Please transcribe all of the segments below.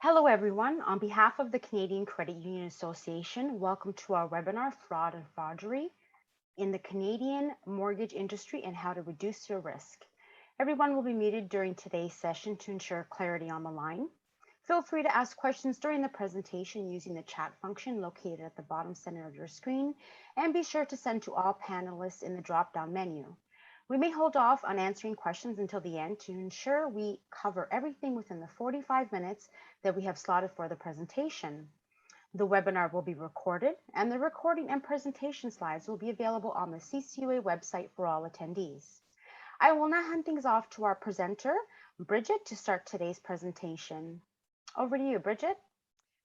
Hello, everyone. On behalf of the Canadian Credit Union Association, welcome to our webinar, Fraud and Forgery in the Canadian Mortgage Industry and How to Reduce Your Risk. Everyone will be muted during today's session to ensure clarity on the line. Feel free to ask questions during the presentation using the chat function located at the bottom center of your screen, and be sure to send to all panelists in the drop-down menu. We may hold off on answering questions until the end to ensure we cover everything within the 45 minutes that we have slotted for the presentation. The webinar will be recorded, and the recording and presentation slides will be available on the CCUA website for all attendees. I will now hand things off to our presenter, Brigitte, to start today's presentation. Over to you, Brigitte.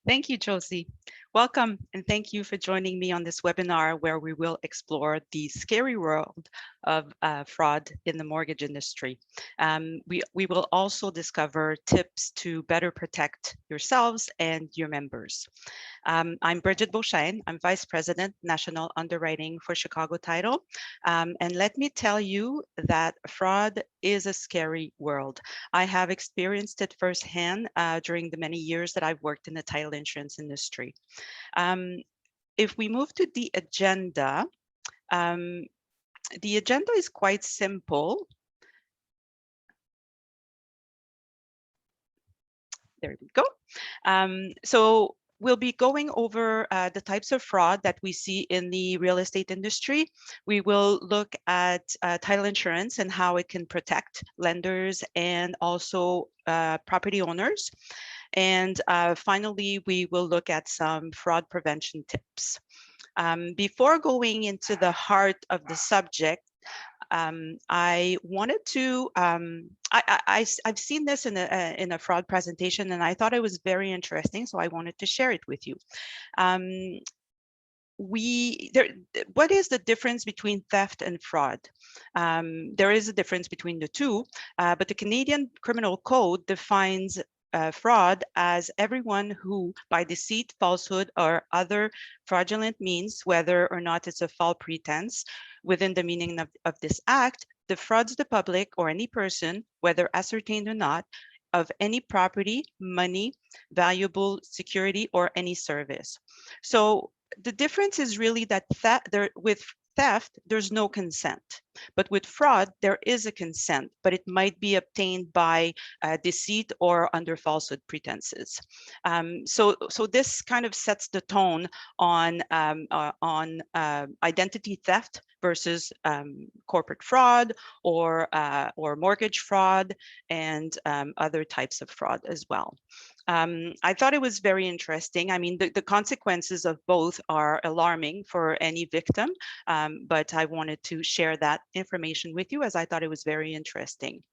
Thank you, Josie. Welcome, and thank you for joining me on this webinar where we will explore the scary world of fraud in the mortgage industry. We will also discover tips to better protect yourselves and your members. I'm Brigitte Beauchesne. I'm Vice President, National Underwriting for Chicago Title. And let me tell you that fraud is a scary world. I have experienced it firsthand during the many years that I've worked in the title insurance industry. If we move to the agenda is quite simple. There we go. So we'll be going over the types of fraud that we see in the real estate industry. We will look at title insurance and how it can protect lenders and also property owners. And finally, we will look at some fraud prevention tips. Before going into the heart of the subject, I wanted to, I've seen this in a fraud presentation, and I thought it was very interesting, so I wanted to share it with you. What is the difference between theft and fraud? There is a difference between the two, but the Canadian Criminal Code defines fraud as everyone who, by deceit, falsehood, or other fraudulent means, whether or not it's a false pretense, within the meaning of this act, defrauds the public or any person, whether ascertained or not, of any property, money, valuable security, or any service. So the difference is really that with theft, there's no consent. But with fraud, there is a consent, but it might be obtained by deceit or under falsehood pretenses. So this kind of sets the tone on identity theft versus corporate fraud or mortgage fraud and other types of fraud as well. I thought it was very interesting. I mean, the consequences of both are alarming for any victim, but I wanted to share that information with you as I thought it was very interesting.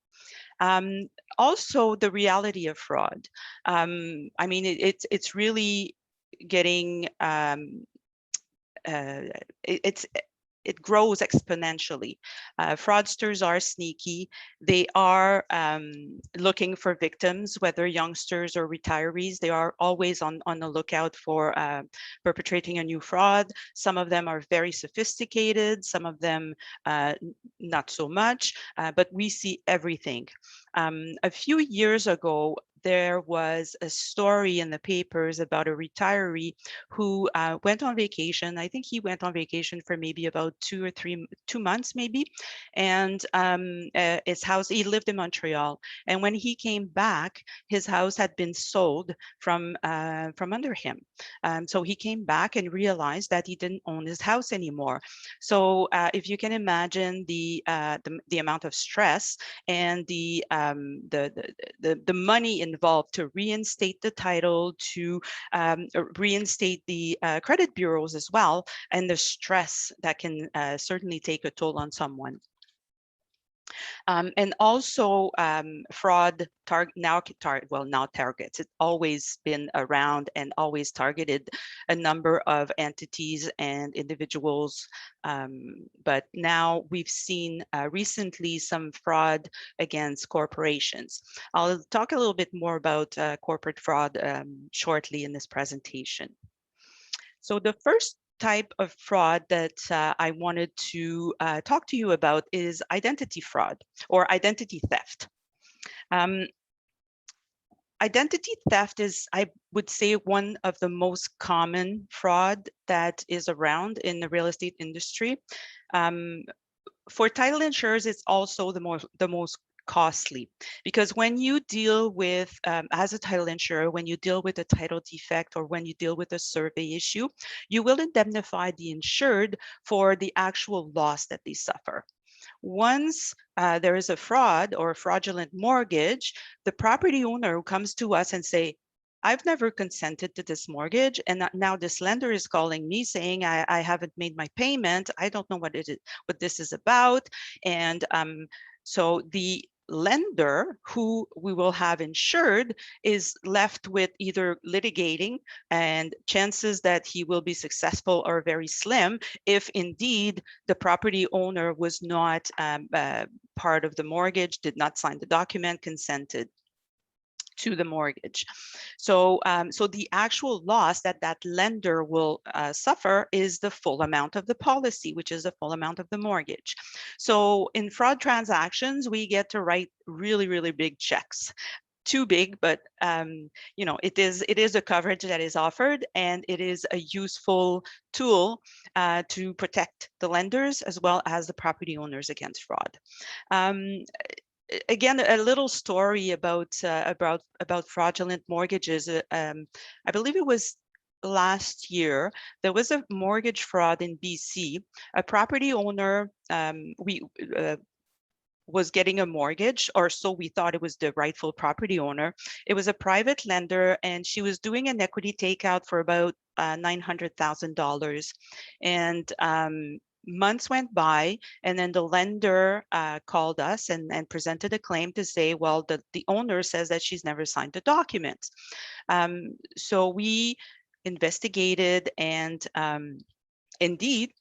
Also, the reality of fraud. I mean, it's really getting, it grows exponentially. Fraudsters are sneaky. They are looking for victims, whether youngsters or retirees. They are always on the lookout for perpetrating a new fraud. Some of them are very sophisticated, some of them not so much, but we see everything. A few years ago, there was a story in the papers about a retiree who went on vacation. I think he went on vacation for maybe about 2 months maybe. And his house, he lived in Montreal. And when he came back, his house had been sold from under him. So he came back and realized that he didn't own his house anymore. So if you can imagine the amount of stress and the money involved to reinstate the title, to reinstate the credit bureaus as well, and the stress that can certainly take a toll on someone. And also fraud now targets. It's always been around and always targeted a number of entities and individuals. But now we've seen recently some fraud against corporations. I'll talk a little bit more about corporate fraud shortly in this presentation. So the first type of fraud that I wanted to talk to you about is identity fraud or identity theft. Identity theft is, I would say, one of the most common fraud that is around in the real estate industry. Um, for title insurers, it's also the most costly, because when you deal with, as a title insurer, when you deal with a title defect or when you deal with a survey issue, you will indemnify the insured for the actual loss that they suffer. Once there is a fraud or a fraudulent mortgage, the property owner comes to us and say, I've never consented to this mortgage, and now this lender is calling me saying I haven't made my payment. I don't know what this is about. And so the lender who we will have insured is left with either litigating, and chances that he will be successful are very slim if indeed the property owner was not part of the mortgage, did not sign the document, consented to the mortgage. So, so the actual loss that that lender will suffer is the full amount of the policy, which is the full amount of the mortgage. So in fraud transactions, we get to write really, really big checks. Too big, but you know, it is a coverage that is offered, and it is a useful tool to protect the lenders as well as the property owners against fraud. Again, a little story about fraudulent mortgages. I believe it was last year, there was a mortgage fraud in BC. A property owner, we was getting a mortgage, or so we thought. It was the rightful property owner. It was a private lender, and she was doing an equity takeout for about $900,000. And months went by, and then the lender called us and presented a claim to say, well, the owner says that she's never signed the documents. So we investigated, and indeed,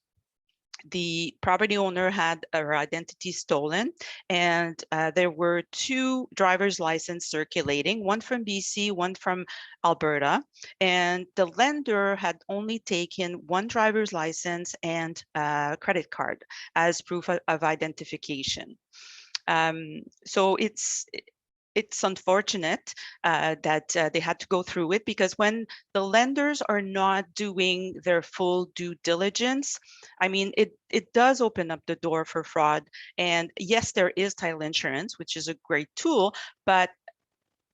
the property owner had her identity stolen, and there were two driver's license circulating, one from BC, one from Alberta, and the lender had only taken one driver's license and a credit card as proof of identification. So it's unfortunate that they had to go through it, because when the lenders are not doing their full due diligence, I mean, it does open up the door for fraud. And yes, there is title insurance, which is a great tool, but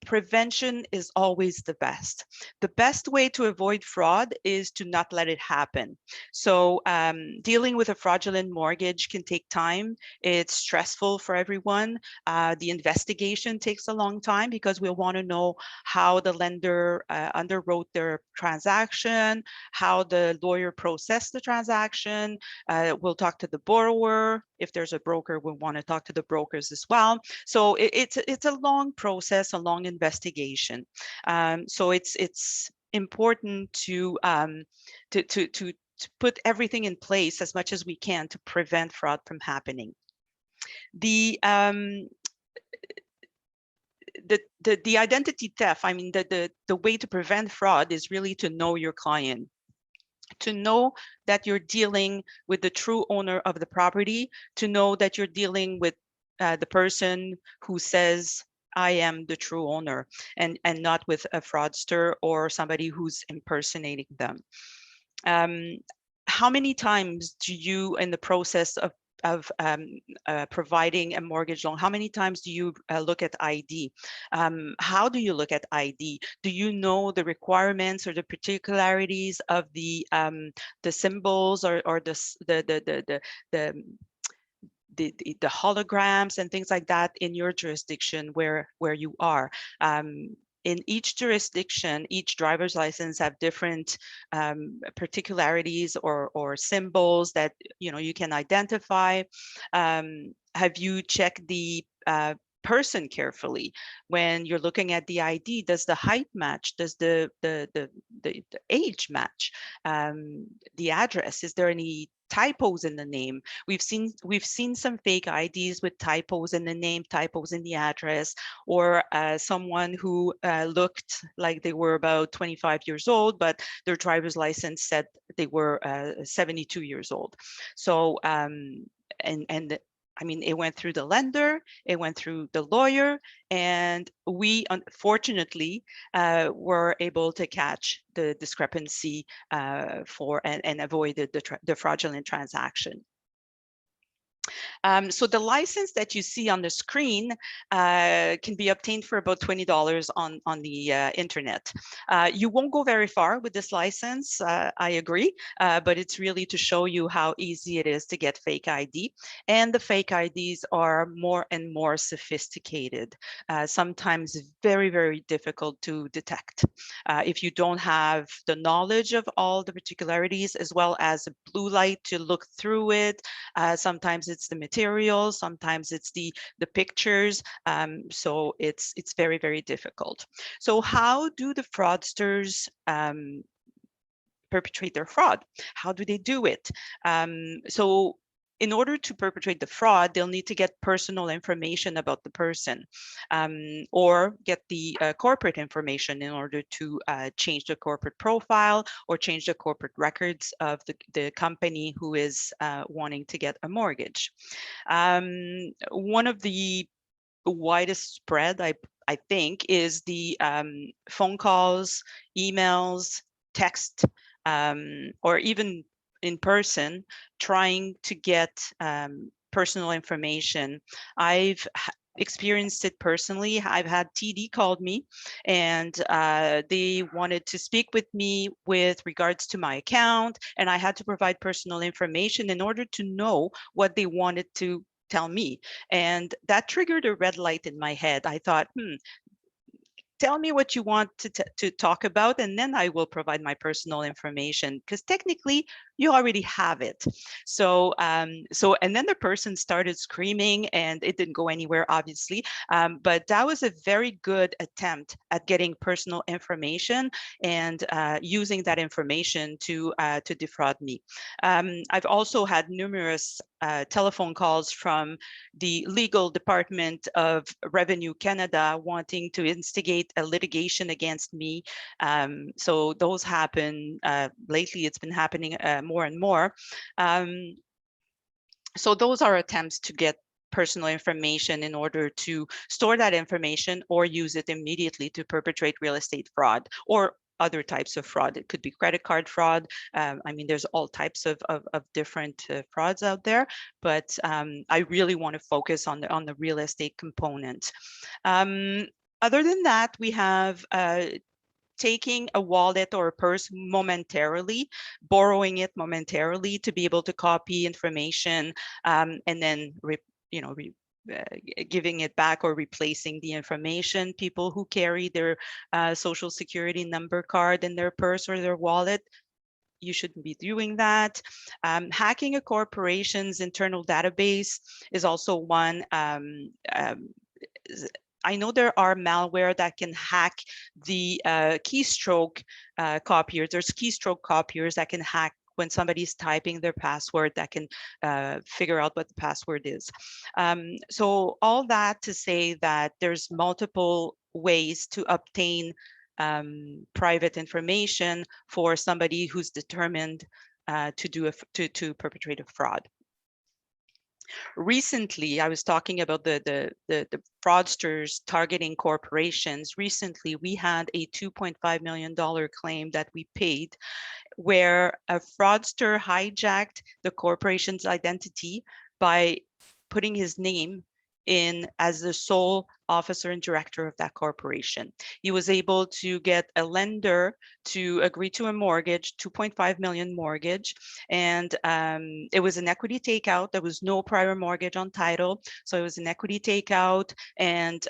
prevention is always the best. The best way to avoid fraud is to not let it happen. So dealing with a fraudulent mortgage can take time. It's stressful for everyone. The investigation takes a long time, because we'll want to know how the lender underwrote their transaction, how the lawyer processed the transaction. We'll talk to the borrower. If there's a broker, we'll want to talk to the brokers as well. So it's a long process, a long investigation. So it's important to put everything in place as much as we can to prevent fraud from happening. The identity theft, I mean, the way to prevent fraud is really to know your client, to know that you're dealing with the true owner of the property, to know that you're dealing with the person who says, I am the true owner, and not with a fraudster or somebody who's impersonating them. How many times do you, in the process of providing a mortgage loan, how many times do you look at ID? How do you look at ID? Do you know the requirements or the particularities of the symbols, or the holograms and things like that in your jurisdiction where you are? In each jurisdiction, each driver's license have different particularities or symbols that you can identify. Have you checked the person carefully when you're looking at the ID? Does the height match? Does the age match? The address, is there any typos in the name? We've seen some fake IDs with typos in the name, typos in the address, or someone who looked like they were about 25 years old, but their driver's license said they were 72 years old. So and I mean, it went through the lender, it went through the lawyer, and we unfortunately were able to catch the discrepancy and avoided the fraudulent transaction. So the license that you see on the screen can be obtained for about $20 on the internet. You won't go very far with this license, I agree, but it's really to show you how easy it is to get fake ID. And the fake IDs are more and more sophisticated, sometimes very, very difficult to detect. If you don't have the knowledge of all the particularities, as well as a blue light to look through it, sometimes it's the materials, sometimes it's the pictures. So it's very, very difficult. So how do the fraudsters perpetrate their fraud? How do they do it? So in order to perpetrate the fraud, they'll need to get personal information about the person, or get the corporate information in order to change the corporate profile or change the corporate records of the company who is wanting to get a mortgage. One of the widest spread, I think, is the phone calls, emails, text, or even in person, trying to get personal information. I've experienced it personally. I've had TD called me, and they wanted to speak with me with regards to my account, and I had to provide personal information in order to know what they wanted to tell me. And that triggered a red light in my head. I thought, tell me what you want to talk about, and then I will provide my personal information, because technically you already have it. So, and then the person started screaming, and it didn't go anywhere, obviously. But that was a very good attempt at getting personal information and using that information to defraud me. I've also had numerous telephone calls from the legal department of Revenue Canada wanting to instigate a litigation against me. So those happen lately. It's been happening more and more. So those are attempts to get personal information in order to store that information or use it immediately to perpetrate real estate fraud or other types of fraud. It could be credit card fraud. I mean, there's all types of different frauds out there, but I really want to focus on the real estate component. Other than that, we have taking a wallet or a purse momentarily, borrowing it momentarily to be able to copy information, and then giving it back or replacing the information. People who carry their social security number card in their purse or their wallet, you shouldn't be doing that. Hacking a corporation's internal database is also one. I know there are malware that can hack the keystroke copiers. There's keystroke copiers that can hack when somebody's typing their password, that can figure out what the password is. So all that to say that there's multiple ways to obtain private information for somebody who's determined to perpetrate a fraud. Recently, I was talking about the fraudsters targeting corporations. Recently, we had a $2.5 million claim that we paid, where a fraudster hijacked the corporation's identity by putting his name in as the sole officer and director of that corporation. He was able to get a lender to agree to a mortgage, 2.5 million mortgage, and it was an equity takeout. There was no prior mortgage on title, so it was an equity takeout, and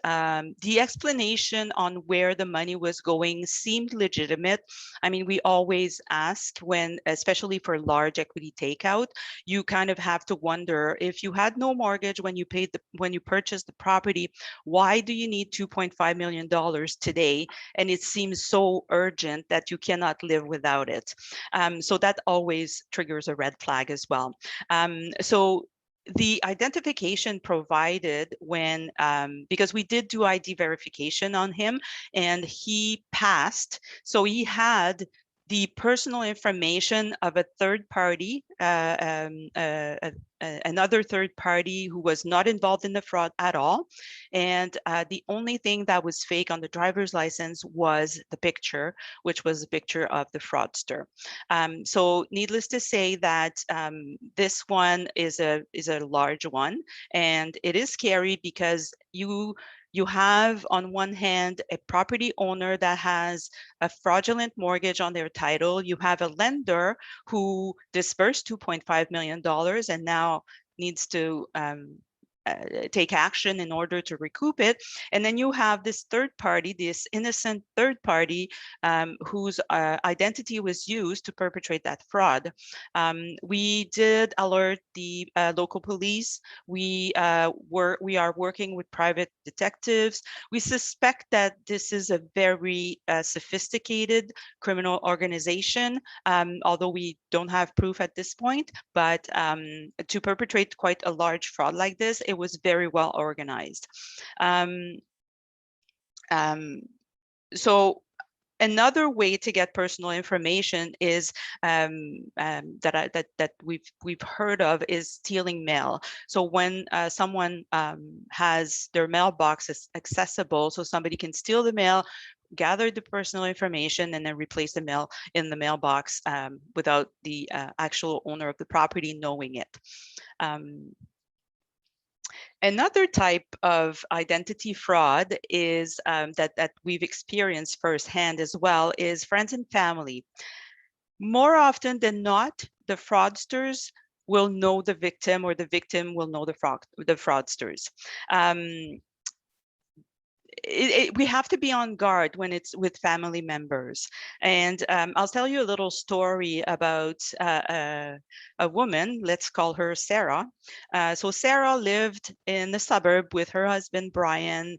the explanation on where the money was going seemed legitimate. I mean, we always ask when, especially for large equity takeout, you kind of have to wonder, if you had no mortgage when you purchased the property, why do you need $2.5 million today? And it seems so urgent that you cannot live without it. So that always triggers a red flag as well. So the identification provided when, because we did do ID verification on him and he passed, so he had the personal information of a third party, another third party who was not involved in the fraud at all. And the only thing that was fake on the driver's license was the picture, which was a picture of the fraudster. So needless to say that this one is a large one, and it is scary because you have on one hand a property owner that has a fraudulent mortgage on their title. You have a lender who disbursed $2.5 million and now needs to take action in order to recoup it. And then you have this third party, this innocent third party whose identity was used to perpetrate that fraud. We did alert the local police. We are working with private detectives. We suspect that this is a very sophisticated criminal organization, although we don't have proof at this point. But to perpetrate quite a large fraud like this, it was very well organized. So another way to get personal information is that we've heard of is stealing mail. So when someone has their mailbox accessible, so somebody can steal the mail, gather the personal information, and then replace the mail in the mailbox without the actual owner of the property knowing it. Another type of identity fraud is that we've experienced firsthand as well is friends and family. More often than not, the fraudsters will know the victim, or the victim will know the fraudsters. We have to be on guard when it's with family members. And I'll tell you a little story about a woman, let's call her Sarah. So Sarah lived in the suburb with her husband, Brian.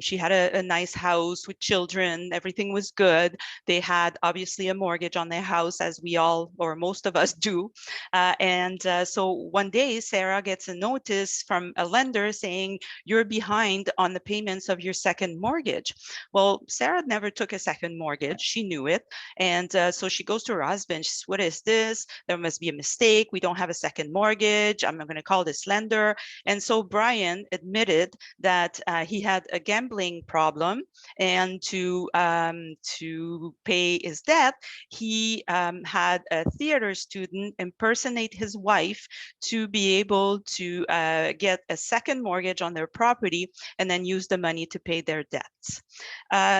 She had a nice house with children. Everything was good. They had obviously a mortgage on their house, as we all, or most of us do. So one day, Sarah gets a notice from a lender saying, "You're behind on the payments of your second mortgage." Well, Sarah never took a second mortgage. She knew it. And so she goes to her husband. She says, "What is this? There must be a mistake. We don't have a second mortgage. I'm going to call this lender." And so Brian admitted that he had a gambling problem, and to pay his debt, he had a theater student impersonate his wife to be able to get a second mortgage on their property and then use the money to pay their debts.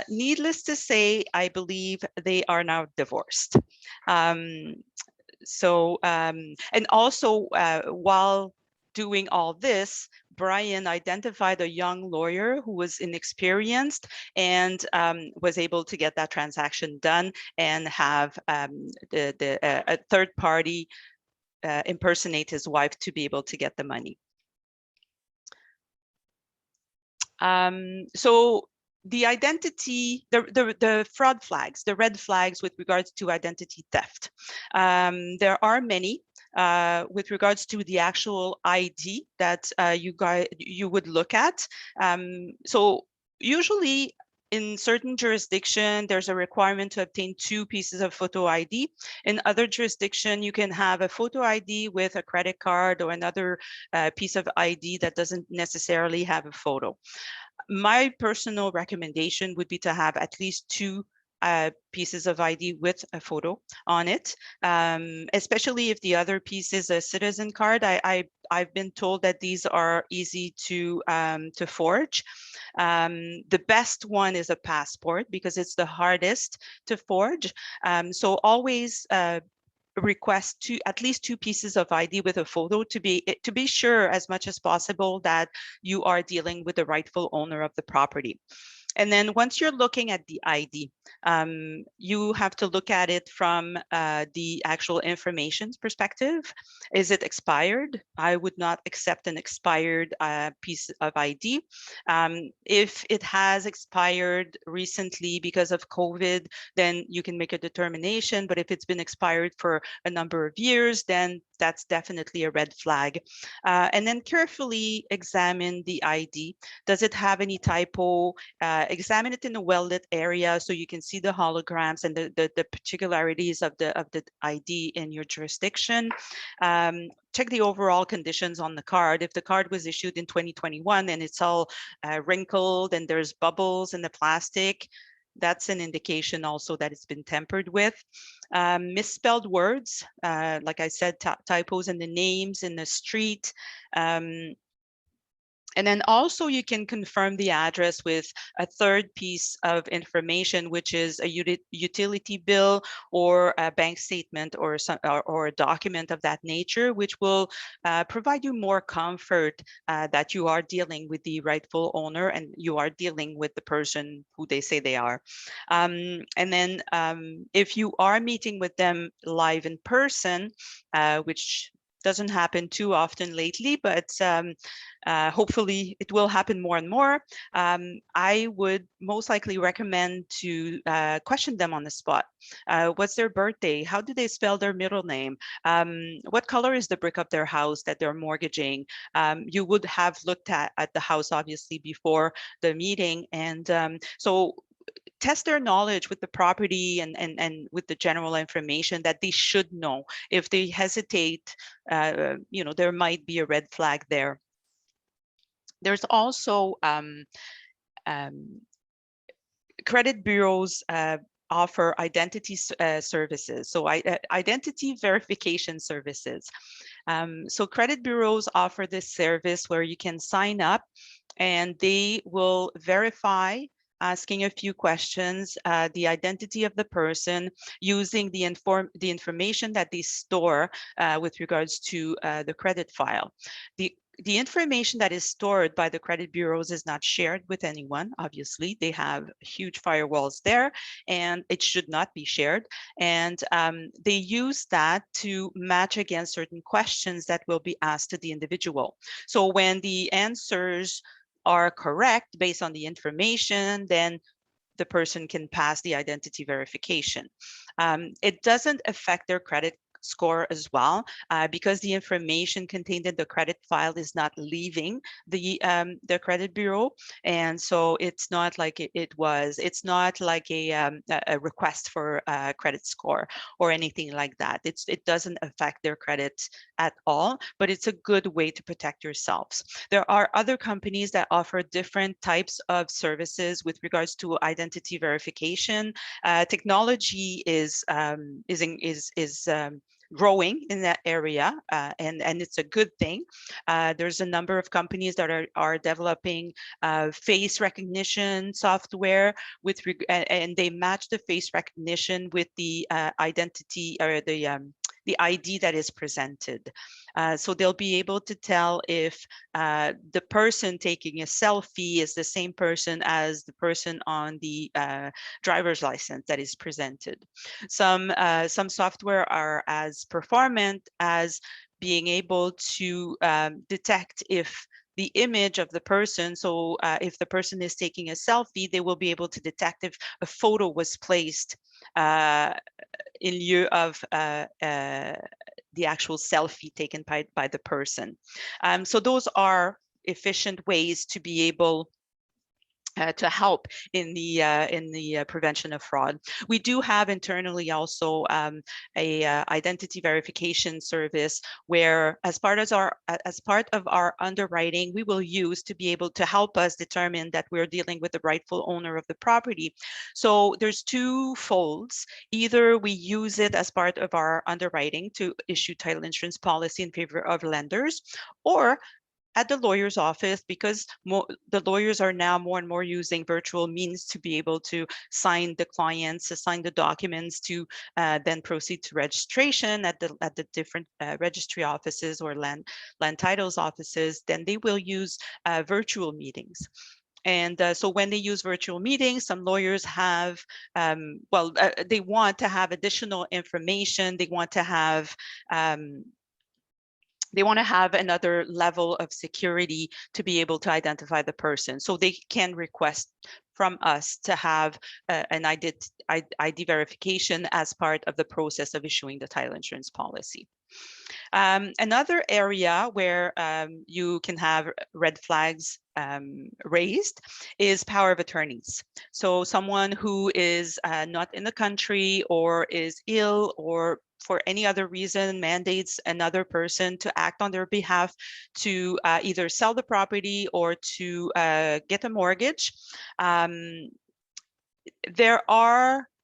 Needless to say, I believe they are now divorced. And also while doing all this, Brian identified a young lawyer who was inexperienced and was able to get that transaction done and have a third party impersonate his wife to be able to get the money. So the identity, the fraud flags, the red flags with regards to identity theft. There are many with regards to the actual ID that you would look at. So usually in certain jurisdiction, there's a requirement to obtain 2 pieces of photo ID. In other jurisdiction, you can have a photo ID with a credit card or another piece of ID that doesn't necessarily have a photo. My personal recommendation would be to have at least 2 pieces of ID with a photo on it, especially if the other piece is a citizen card. I've been told that these are easy to forge. The best one is a passport because it's the hardest to forge. So always request at least 2 pieces of ID with a photo to be sure as much as possible that you are dealing with the rightful owner of the property. And then once you're looking at the ID, you have to look at it from the actual information perspective. Is it expired? I would not accept an expired piece of ID. If it has expired recently because of COVID, then you can make a determination. But if it's been expired for a number of years, then that's definitely a red flag. And then carefully examine the ID. Does it have any typo? examine it in a well-lit area so you can see the holograms and the particularities of the ID in your jurisdiction. Check the overall conditions on the card. If the card was issued in 2021 and it's all wrinkled and there's bubbles in the plastic, that's an indication also that it's been tampered with. Misspelled words, like I said, typos in the names, in the street. And then also you can confirm the address with a third piece of information, which is a utility bill or a bank statement or a document of that nature, which will provide you more comfort that you are dealing with the rightful owner and you are dealing with the person who they say they are. And then if you are meeting with them live in person, which doesn't happen too often lately, but hopefully it will happen more and more. I would most likely recommend to question them on the spot. What's their birthday? How do they spell their middle name? What color is the brick of their house that they're mortgaging? You would have looked at the house obviously before the meeting. And so test their knowledge with the property and with the general information that they should know. If they hesitate, there might be a red flag there. There's also credit bureaus offer identity services, so identity verification services. So credit bureaus offer this service where you can sign up and they will verify, asking a few questions, the identity of the person using the information that they store with regards to the credit file. The information that is stored by the credit bureaus is not shared with anyone. Obviously, they have huge firewalls there and it should not be shared. And they use that to match against certain questions that will be asked to the individual. So when the answers are correct based on the information, then the person can pass the identity verification. It doesn't affect their credit score as well, because the information contained in the credit file is not leaving the credit bureau, and so it's not like it's not like a request for a credit score or anything like that. It doesn't affect their credit at all, but it's a good way to protect yourselves. There are other companies that offer different types of services with regards to identity verification. Technology is growing in that area, and it's a good thing. There's a number of companies that are developing face recognition software and they match the face recognition with the identity or the ID that is presented. So they'll be able to tell if the person taking a selfie is the same person as the person on the driver's license that is presented. Some software are as performant as being able to detect if the image of the person, so if the person is taking a selfie, they will be able to detect if a photo was placed in lieu of the actual selfie taken by the person. So those are efficient ways to be able to help in the prevention of fraud. We do have internally also a identity verification service where, as part of our underwriting, we will use to be able to help us determine that we're dealing with the rightful owner of the property. So there's two folds. Either we use it as part of our underwriting to issue title insurance policy in favor of lenders, or at the lawyer's office, because the lawyers are now more and more using virtual means to be able to sign the clients, to sign the documents, to then proceed to registration at the different registry offices or land titles offices. Then they will use virtual meetings. And so when they use virtual meetings, some lawyers have, they want to have additional information. They want to have they want to have another level of security to be able to identify the person. So they can request from us to have an ID verification as part of the process of issuing the title insurance policy. Another area where you can have red flags raised is power of attorneys. So someone who is not in the country or is ill or for any other reason mandates another person to act on their behalf to either sell the property or to get a mortgage.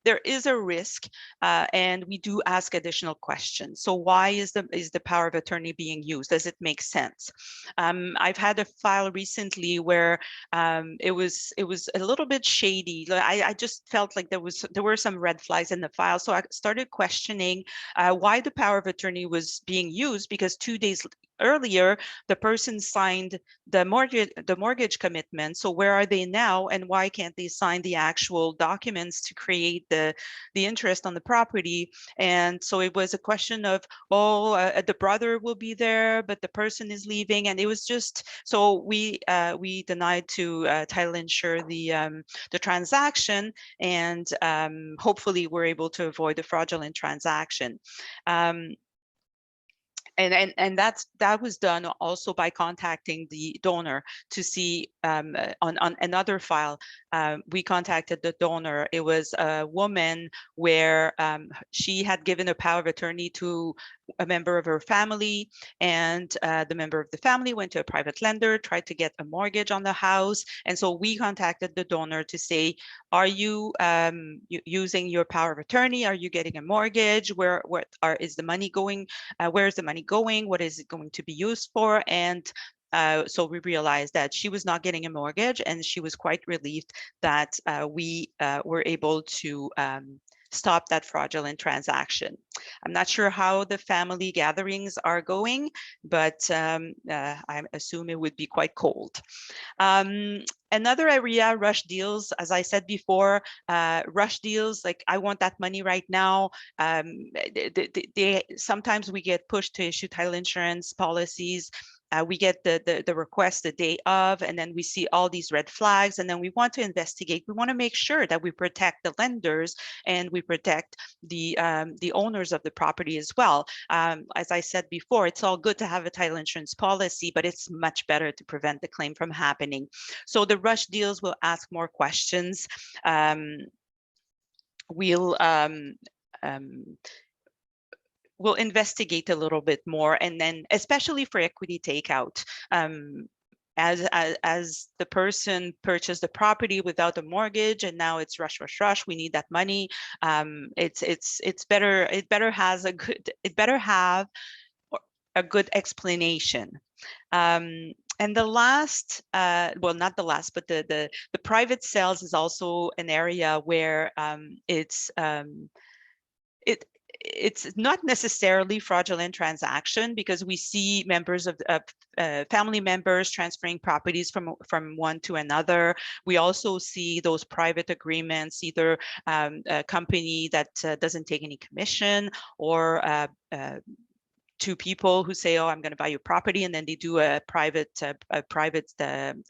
There is a risk, and we do ask additional questions. So why is the power of attorney being used? Does it make sense? I've had a file recently where it was a little bit shady. I just felt like there were some red flags in the file, so I started questioning why the power of attorney was being used, because 2 days earlier the person signed the mortgage commitment. So where are they now, and why can't they sign the actual documents to create the interest on the property? And so it was a question of, the brother will be there, but the person is leaving, and it was just, so we denied to title insure the transaction, and hopefully we're able to avoid the fraudulent transaction. And that was done also by contacting the donor to see on another file. We contacted the donor. It was a woman where she had given a power of attorney to a member of her family, and the member of the family went to a private lender, tried to get a mortgage on the house. And so we contacted the donor to say, are you using your power of attorney? Are you getting a mortgage? Is the money going? Where is the money going? What is it going to be used for? And so we realized that she was not getting a mortgage, and she was quite relieved that we were able to stop that fraudulent transaction. I'm not sure how the family gatherings are going, but I assume it would be quite cold. Another area, rush deals. As I said before, rush deals, like I want that money right now. Sometimes we get pushed to issue title insurance policies. We get the request the day of, and then we see all these red flags, and then we want to investigate. We want to make sure that we protect the lenders and we protect the owners of the property as well. As I said before, it's all good to have a title insurance policy, but it's much better to prevent the claim from happening. So the rush deals will ask more questions. We'll investigate a little bit more, and then especially for equity takeout. As the person purchased the property without a mortgage, and now it's rush, we need that money. It's better. It better have a good explanation. And the last, well, not the last, but the private sales is also an area where it's not necessarily fraudulent transaction, because we see members of family members transferring properties from one to another. We also see those private agreements, either a company that doesn't take any commission, or two people who say, oh, I'm going to buy your property, and then they do a private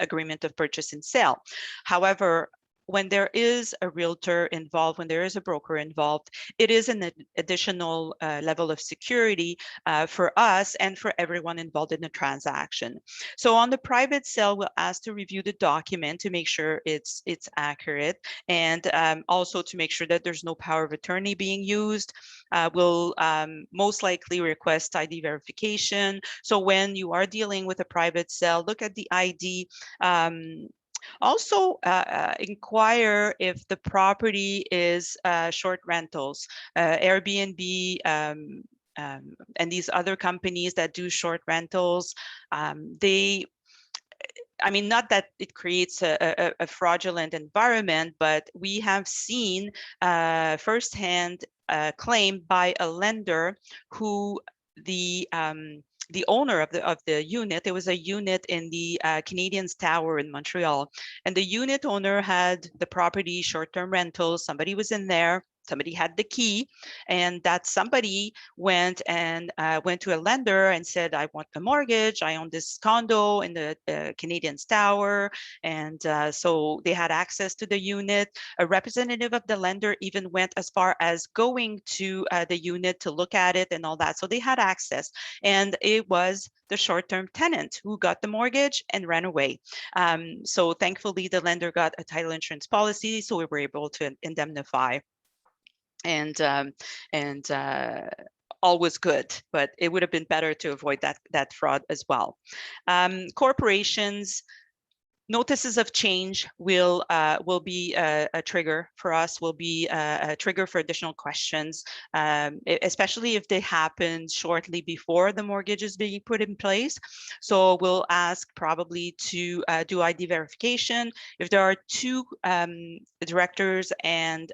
agreement of purchase and sale. However, when there is a realtor involved, when there is a broker involved, it is an additional level of security for us and for everyone involved in the transaction. So on the private sale, we'll ask to review the document to make sure it's accurate, and also to make sure that there's no power of attorney being used. We'll most likely request ID verification. So when you are dealing with a private sale, look at the ID. Also, inquire if the property is short rentals, Airbnb, and these other companies that do short rentals. I mean, not that it creates a fraudulent environment, but we have seen firsthand claim by a lender who the owner of the unit, there was a unit in the Canadians Tower in Montreal, and the unit owner had the property short-term rentals. Somebody was in there. somebody had the key, and that somebody went to a lender and said, I want a mortgage, I own this condo in the Canadian's Tower, and so they had access to the unit. A representative of the lender even went as far as going to the unit to look at it and all that, so they had access, and it was the short-term tenant who got the mortgage and ran away. So thankfully, the lender got a title insurance policy, so we were able to indemnify, and all was good. But it would have been better to avoid that fraud as well. Corporations, notices of change will be a trigger for us, will be a trigger for additional questions, especially if they happen shortly before the mortgage is being put in place. So we'll ask probably to do ID verification. If there are two directors and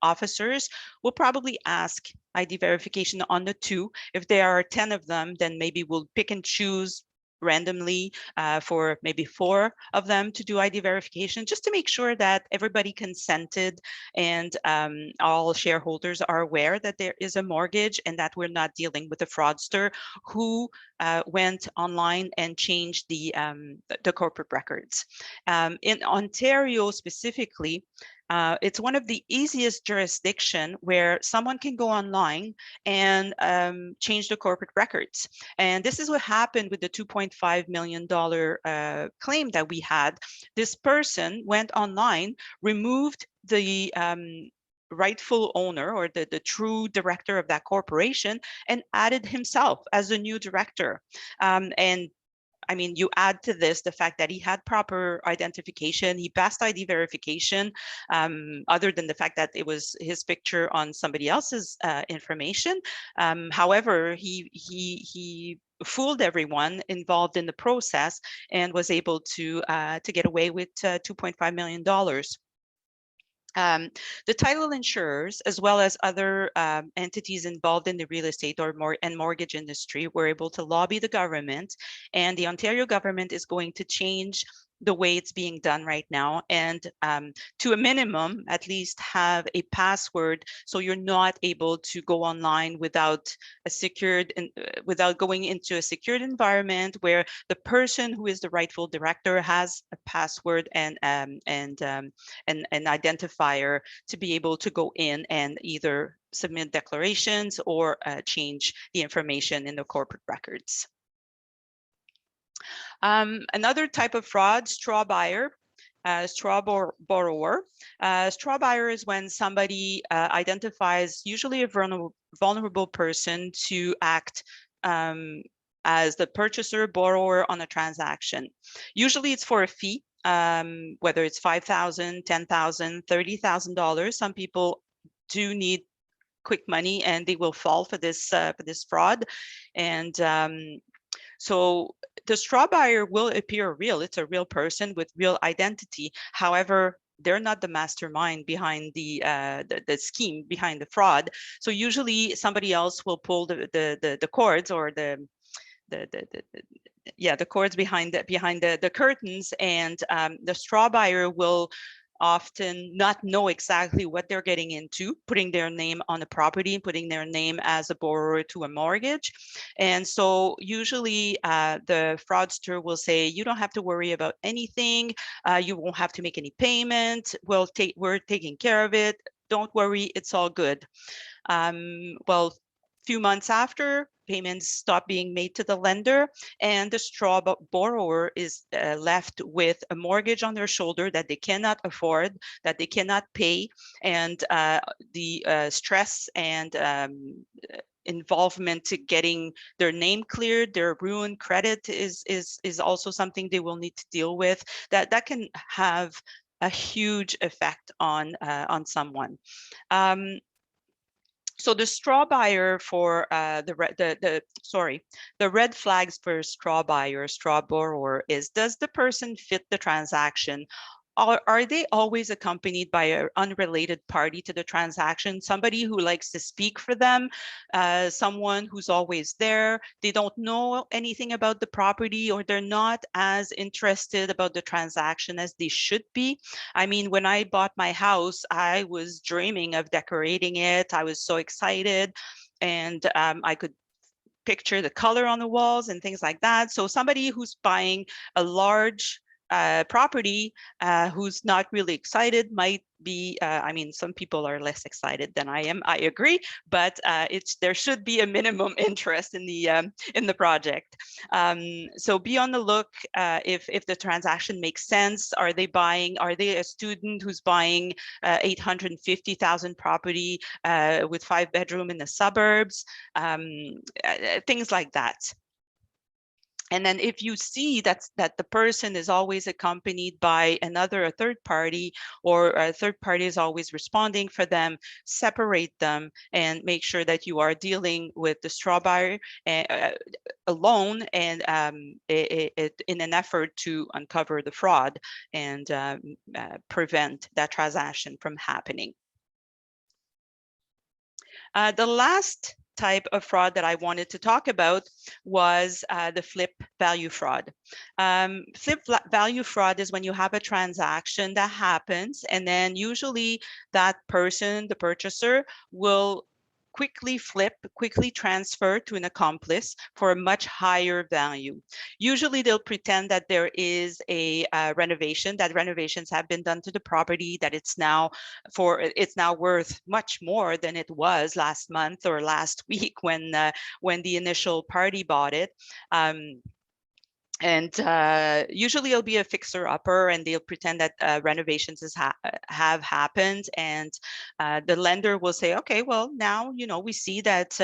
officers, we'll probably ask ID verification on the two. If there are 10 of them, then maybe we'll pick and choose randomly for maybe 4 of them to do ID verification, just to make sure that everybody consented and all shareholders are aware that there is a mortgage and that we're not dealing with a fraudster who went online and changed the corporate records. In Ontario specifically, it's one of the easiest jurisdiction where someone can go online and change the corporate records. And this is what happened with the $2.5 million claim that we had. This person went online, removed the rightful owner or the true director of that corporation, and added himself as a new director. And I mean, you add to this the fact that he had proper identification, he passed ID verification, other than the fact that it was his picture on somebody else's information. However, he fooled everyone involved in the process and was able to get away with $2.5 million. The title insurers, as well as other entities involved in the real estate or mortgage industry, were able to lobby the government, and the Ontario government is going to change the way it's being done right now, and to a minimum, at least have a password, so you're not able to go online without a secured, without going into a secured environment where the person who is the rightful director has a password and an identifier to be able to go in and either submit declarations or change the information in the corporate records. Another type of fraud, straw buyer, straw borrower. Straw buyer is when somebody identifies usually a vulnerable person to act as the purchaser, borrower on a transaction. Usually it's for a fee, whether it's $5,000, $10,000, $30,000. Some people do need quick money and they will fall for this fraud. And so the straw buyer will appear real. It's a real person with real identity. However, they're not the mastermind behind the scheme behind the fraud. So usually somebody else will pull the cords or the cords behind the curtains, and the straw buyer will often not know exactly what they're getting into, putting their name on the property, putting their name as a borrower to a mortgage. And so usually the fraudster will say, you don't have to worry about anything. You won't have to make any payment. We're taking care of it. Don't worry, it's all good. Well, few months after, payments stop being made to the lender, and the straw borrower is left with a mortgage on their shoulder that they cannot afford, that they cannot pay, and the stress and involvement to getting their name cleared, their ruined credit is also something they will need to deal with. That can have a huge effect on someone. So the straw buyer for the red flags for straw buyer, straw borrower is, does the person fit the transaction? are they always accompanied by an unrelated party to the transaction? Somebody who likes to speak for them, someone who's always there. They don't know anything about the property, or they're not as interested about the transaction as they should be. I mean, when I bought my house, I was dreaming of decorating it. I was so excited, and I could picture the color on the walls and things like that. So somebody who's buying a large property, who's not really excited, might be, I mean, some people are less excited than I am, I agree, but there should be a minimum interest in the project. So be on the look if the transaction makes sense. Are they a student who's buying 850,000 property with 5-bedroom in the suburbs? Things like that. And then if you see that the person is always accompanied by a third party, or a third party is always responding for them, separate them and make sure that you are dealing with the straw buyer alone, and in an effort to uncover the fraud and prevent that transaction from happening. The last type of fraud that I wanted to talk about was the flip value fraud. Flip value fraud is when you have a transaction that happens, and then usually that person, the purchaser, will quickly transfer to an accomplice for a much higher value. Usually they'll pretend that there is a renovation, that renovations have been done to the property, that it's now worth much more than it was last month or last week when the initial party bought it. And usually it'll be a fixer-upper, and they'll pretend that renovations have happened, and the lender will say, okay, well, now we see that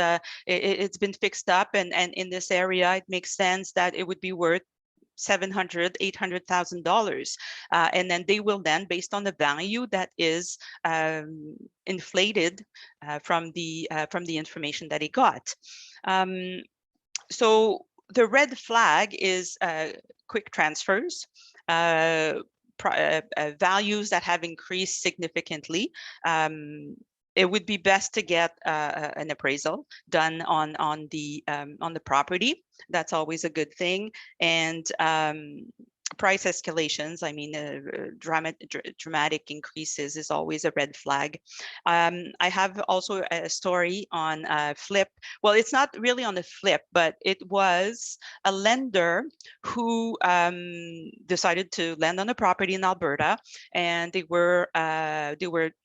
it's been fixed up, and in this area it makes sense that it would be worth $700,000, $800,000, and then they will based on the value that is inflated from the information that he got. So the red flag is quick transfers, values that have increased significantly. It would be best to get an appraisal done on the property. That's always a good thing. And price escalations, I mean, dramatic increases is always a red flag. I have also a story on flip. Well, it's not really on the flip, but it was a lender who decided to lend on a property in Alberta, and they were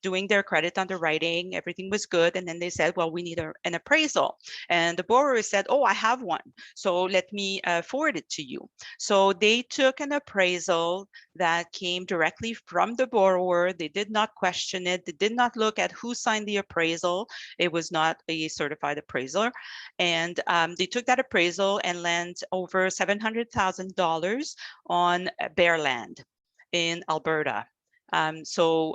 doing their credit underwriting. Everything was good, and then they said, well, we need an appraisal. And the borrower said, oh, I have one, so let me forward it to you. So they took an appraisal that came directly from the borrower. They did not question it. They did not look at who signed the appraisal. It was not a certified appraiser. And they took that appraisal and lent over $700,000 on bare land in Alberta. So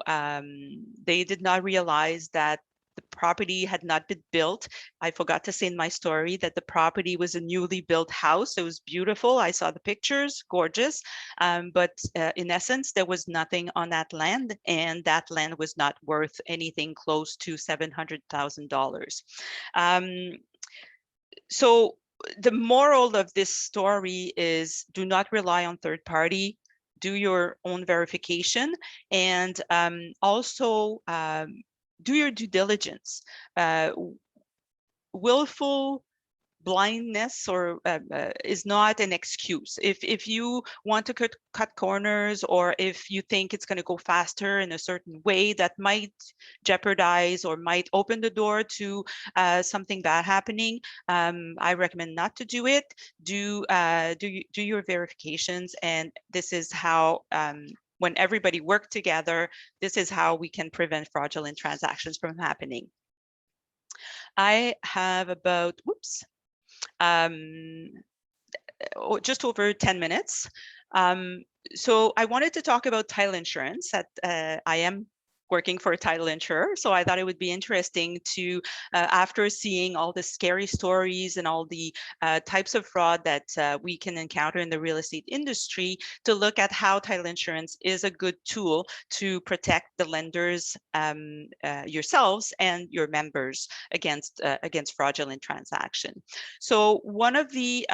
they did not realize that the property had not been built. I forgot to say in my story that the property was a newly built house. It was beautiful. I saw the pictures, gorgeous. But in essence, there was nothing on that land, and that land was not worth anything close to $700,000. So the moral of this story is, do not rely on third party. Do your own verification, and also do your due diligence. Willful blindness is not an excuse. If you want to cut corners, or if you think it's going to go faster in a certain way that might jeopardize or might open the door to something bad happening, I recommend not to do it. Do your verifications, and this is how when everybody works together, this is how we can prevent fraudulent transactions from happening. I have about, just over 10 minutes. So I wanted to talk about title insurance. I am working for a title insurer. So I thought it would be interesting to, after seeing all the scary stories and all the types of fraud that we can encounter in the real estate industry, to look at how title insurance is a good tool to protect the lenders, yourselves and your members against fraudulent transaction. So one of the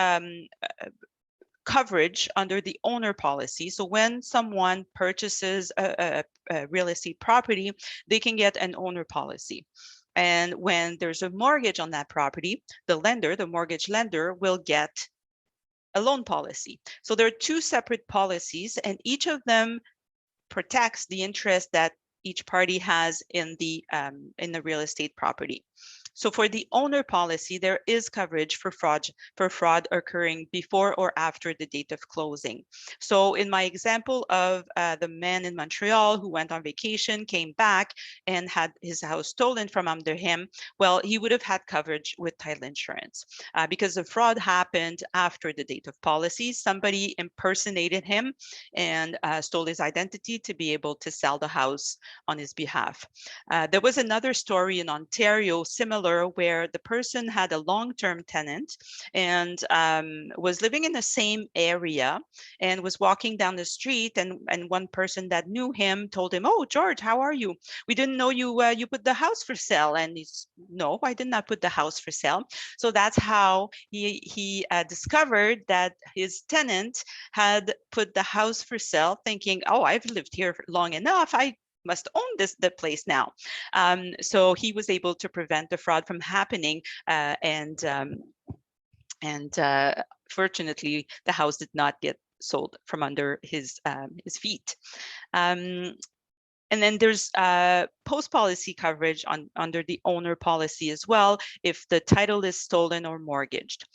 coverage under the owner policy. So when someone purchases a real estate property, they can get an owner policy. And when there's a mortgage on that property, the lender, the mortgage lender, will get a loan policy. So there are two separate policies, and each of them protects the interest that each party has in the real estate property. So for the owner policy, there is coverage for fraud occurring before or after the date of closing. So in my example of the man in Montreal who went on vacation, came back and had his house stolen from under him, well, he would have had coverage with title insurance because the fraud happened after the date of policy. Somebody impersonated him and stole his identity to be able to sell the house on his behalf. There was another story in Ontario, similar, where the person had a long-term tenant and was living in the same area and was walking down the street, and one person that knew him told him, "Oh, George, how are you? We didn't know you you put the house for sale." And he's, "No, I did not put the house for sale." So that's how he discovered that his tenant had put the house for sale, thinking, "Oh, I've lived here long enough. I must own the place now." So he was able to prevent the fraud from happening, and fortunately, the house did not get sold from under his feet. And then there's post-policy coverage under the owner policy as well, if the title is stolen or mortgaged.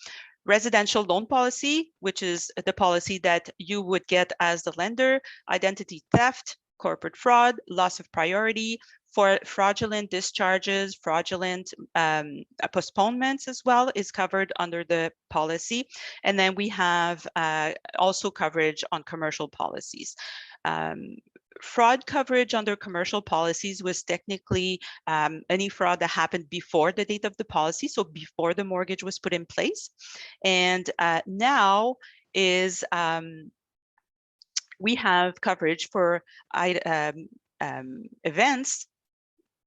Residential loan policy, which is the policy that you would get as the lender, identity theft, corporate fraud, loss of priority, for fraudulent discharges, fraudulent postponements as well, is covered under the policy. And then we have also coverage on commercial policies. Fraud coverage under commercial policies was technically any fraud that happened before the date of the policy, so before the mortgage was put in place. And now is we have coverage for events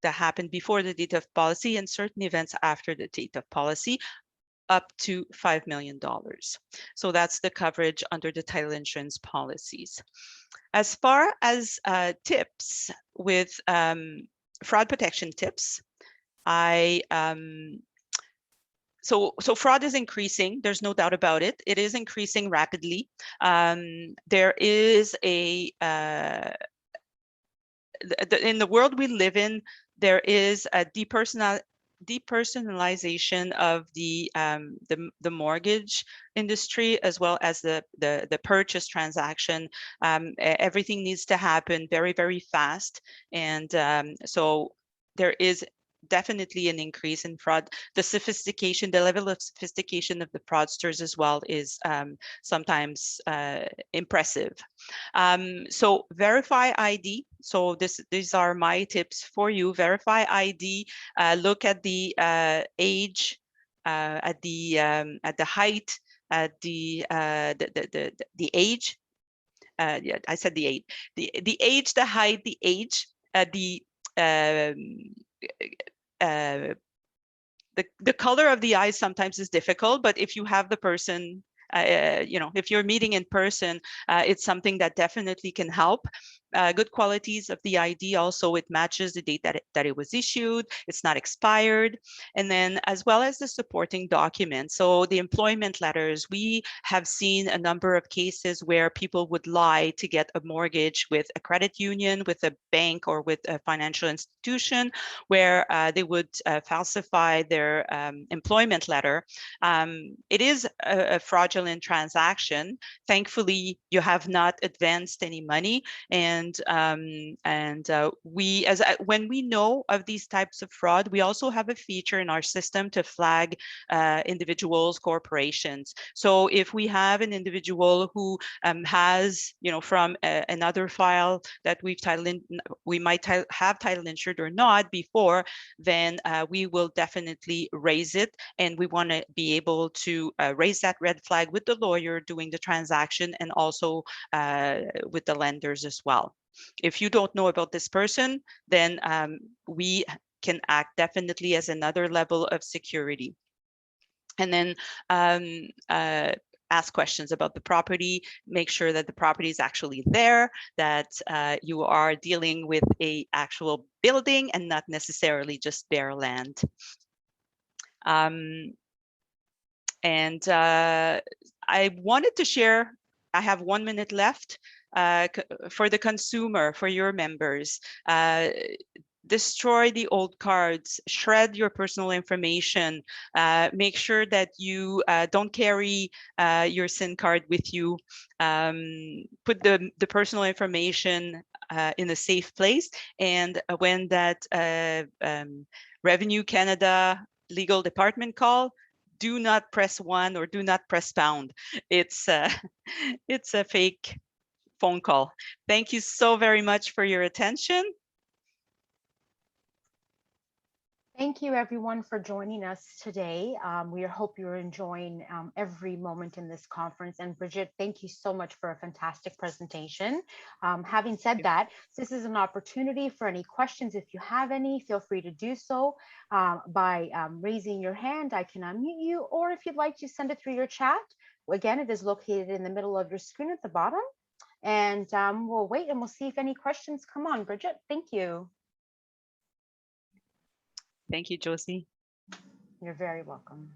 that happened before the date of policy and certain events after the date of policy, up to $5 million. So that's the coverage under the title insurance policies. As far as tips with fraud protection tips, so fraud is increasing. There's no doubt about it. It is increasing rapidly. There is in the world we live in, there is a depersonalization of the mortgage industry, as well as the purchase transaction. Everything needs to happen very, very fast, and so there is definitely an increase in fraud. The sophistication, the level of sophistication of the fraudsters as well is sometimes impressive. So verify ID. So these are my tips for you. Verify ID. Look at the age, at the height, at the age. Yeah, I said the age. The age, the height, the age, the color of the eyes sometimes is difficult, but if you have the person, if you're meeting in person, it's something that definitely can help. Good qualities of the ID also, it matches the date that it was issued, it's not expired, and then as well as the supporting documents. So the employment letters, we have seen a number of cases where people would lie to get a mortgage with a credit union, with a bank, or with a financial institution, where they would falsify their employment letter. It is a fraudulent transaction. Thankfully, you have not advanced any money, and we, when we know of these types of fraud, we also have a feature in our system to flag individuals, corporations. So if we have an individual who has, from another file that we might have title insured or not before, then we will definitely raise it, and we want to be able to raise that red flag with the lawyer doing the transaction, and also with the lenders as well. If you don't know about this person, then we can act definitely as another level of security. And then ask questions about the property, make sure that the property is actually there, that you are dealing with a actual building and not necessarily just bare land. And I wanted to share, I have 1 minute left, for the consumer, for your members. Destroy the old cards, shred your personal information, make sure that you don't carry your SIM card with you, put the personal information in a safe place, and when that Revenue Canada legal department call, do not press 1 or do not press pound. It's it's a fake phone call. Thank you so very much for your attention. Thank you, everyone, for joining us today. We hope you're enjoying every moment in this conference. And Brigitte, thank you so much for a fantastic presentation. Having said that, this is an opportunity for any questions. If you have any, feel free to do so by raising your hand. I can unmute you, or if you'd like to send it through your chat. Again, it is located in the middle of your screen at the bottom. And we'll wait and we'll see if any questions come on. Brigitte, thank you. Thank you, Josie. You're very welcome.